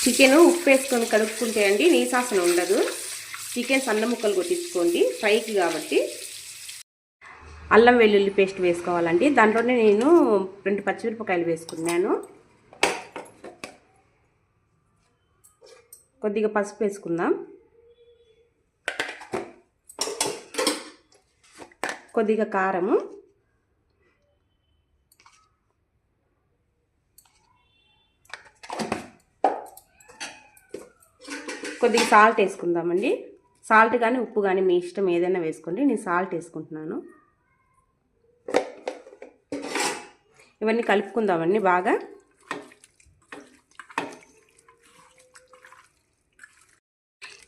Chicken ఉప్పు వేసుకొని కలుపుకుంటే అండి నీసాసన ఉండదు. చికెన్ సన్న ముక్కలు కొట్టించుకోండి ఫ్రైకి కాబట్టి. అల్లం వెల్లుల్లి పేస్ట్ వేసుకోవాలండి. దాంట్లోనే నేను 2 పచ్చిమిరపకాయలు వేసుకున్నాను. కొద్దిగా పసుపు వేసుకుందాం. కొద్దిగా కారము, కొద్దిగా సాల్ట్ వేసుకుందామండి. సాల్ట్ కానీ ఉప్పు కానీ మీ ఇష్టం ఏదైనా వేసుకోండి. నేను సాల్ట్ వేసుకుంటున్నాను. ఇవన్నీ కలుపుకుందామండి బాగా.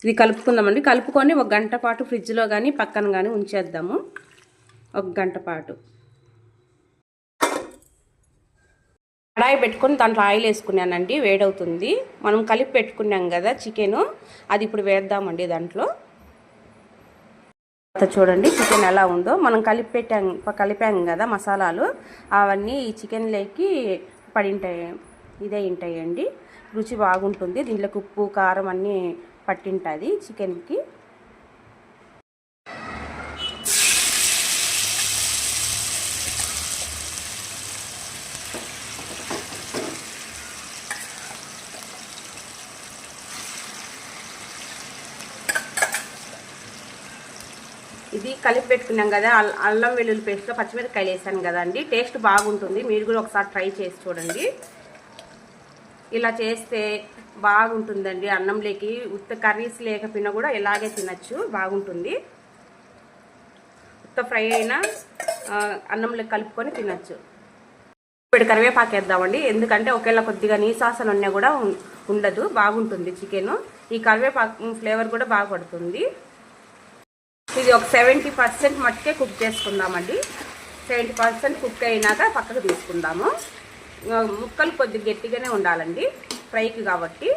ఇది కలుపుకుందామండి. కలుపుకొని 1 గంట పాటు ఫ్రిడ్జ్లో కానీ పక్కన కానీ ఉంచేద్దాము. 1 గంట పాటు కడాయి పెట్టుకొని దాంట్లో ఆయిల్ వేసుకున్నానండి. వేడవుతుంది. మనం కలిపి పెట్టుకున్నాం కదా చికెను, అది ఇప్పుడు వేద్దామండి దాంట్లో. చూడండి చికెన్ ఎలా ఉందో. మనం కలిపాం కదా మసాలాలు, అవన్నీ ఈ చికెన్లోకి ఇదే ఉంటాయండి. రుచి బాగుంటుంది. దీంట్లోకి ఉప్పు కారం అన్నీ పట్టింటుంది చికెన్కి. ఇది కలిపి పెట్టుకున్నాం కదా, అల్లం వెల్లుల్లి పేస్ట్లో పచ్చిమిరపకాయలు వేసాను కదండి. టేస్ట్ బాగుంటుంది. మీరు కూడా ఒకసారి ట్రై చేసి చూడండి. ఇలా చేస్తే బాగుంటుందండి. అన్నంలోకి ఉత్త కర్రీస్ లేకపోయినా కూడా ఇలాగే తినచ్చు, బాగుంటుంది. ఉత్త ఫ్రై అయినా అన్నంలోకి కలుపుకొని తినచ్చు. ఇప్పుడు కరివేపాకు వేద్దామండి. ఎందుకంటే ఒకేలా కొద్దిగా నీసాసన ఉన్నా కూడా ఉండదు, బాగుంటుంది చికెను. ఈ కరివేపాకు ఫ్లేవర్ కూడా బాగా పడుతుంది. ఇది ఒక 70% మట్టుకే కుక్ చేసుకుందామండి. 70% కుక్ అయినాక పక్కకు తీసుకుందాము. ముక్కలు కొద్దిగా గట్టిగానే ఉండాలండి ఫ్రైకి కాబట్టి.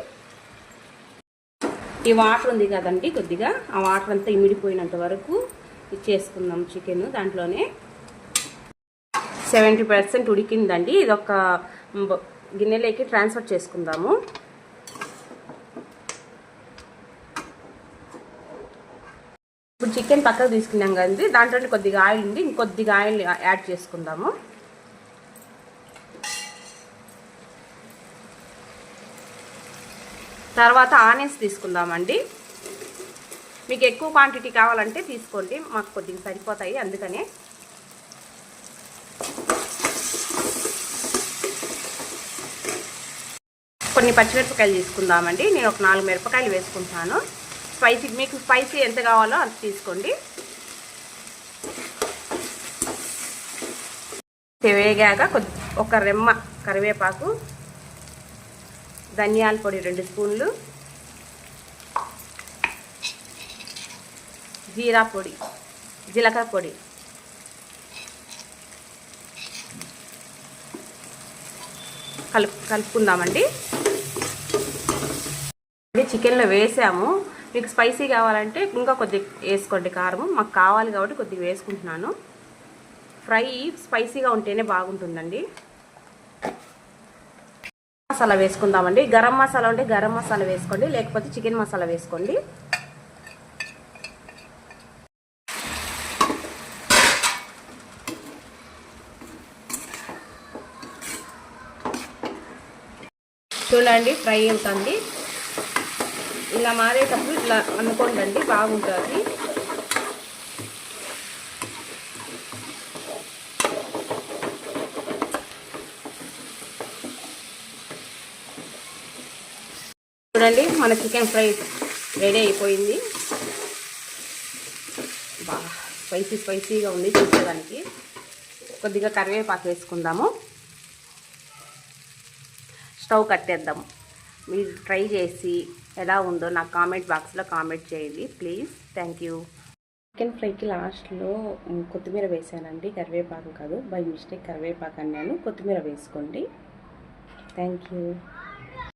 ఈ వాటర్ ఉంది కదండి, కొద్దిగా ఆ వాటర్ అంతా ఇమిడిపోయినంత వరకు చేసుకుందాం చికెన్. దాంట్లోనే 70% ఉడికిందండి. ఇది ఒక గిన్నెలోకి ట్రాన్స్ఫర్ చేసుకుందాము. ఇప్పుడు చికెన్ పక్కకు తీసుకున్నాం కదండి, దాంట్లో కొద్దిగా ఆయిల్ ఉంది. ఇంకొద్దిగా ఆయిల్ యాడ్ చేసుకుందాము. తర్వాత ఆనియన్స్ తీసుకుందామండి. మీకు ఎక్కువ క్వాంటిటీ కావాలంటే తీసుకోండి, మాకు కొద్దిగా సరిపోతాయి అందుకనే. కొన్ని పచ్చిమిరపకాయలు తీసుకుందామండి. నేను ఒక 4 మిరపకాయలు వేసుకుంటున్నాను. మీకు స్పైసీ ఎంత కావాలో అంత తీసుకోండి. వేగాక ఒక రెమ్మ కరివేపాకు, ధనియాల పొడి 2 స్పూన్లు, జీరా పొడి, జీలకర్ర పొడి, కలుపుకుందామండి. చికెన్లో వేసాము. మీకు స్పైసీ కావాలంటే ఇంకా కొద్దిగా వేసుకోండి కారం. మాకు కావాలి కాబట్టి కొద్దిగా వేసుకుంటున్నాను. ఫ్రై స్పైసీగా ఉంటేనే బాగుంటుందండి. మసాలా వేసుకుందామండి. గరం మసాలా ఉంటే గరం మసాలా వేసుకోండి, లేకపోతే చికెన్ మసాలా వేసుకోండి. చూడండి ఫ్రై అవుతుంది. ఇలా మారేటప్పుడు ఇట్లా అనుకోండి, బాగుంటుంది. చూడండి మన చికెన్ ఫ్రై రెడీ అయిపోయింది. బాగా స్పైసీగా ఉంది చూసేదానికి. కొద్దిగా కరివేపాకు వేసుకుందాము. స్టవ్ కట్టేద్దాము. మీరు ట్రై చేసి ఎలా ఉందో నాకు కామెంట్ బాక్స్లో కామెంట్ చేయండి ప్లీజ్. Thank you. చికెన్ ఫ్రైకి లాస్ట్లో కొత్తిమీర వేసానండి, కరివేపాకు కాదు. బై మిస్టేక్ కరివేపాకు అన్నాను. కొత్తిమీర వేసుకోండి. Thank you.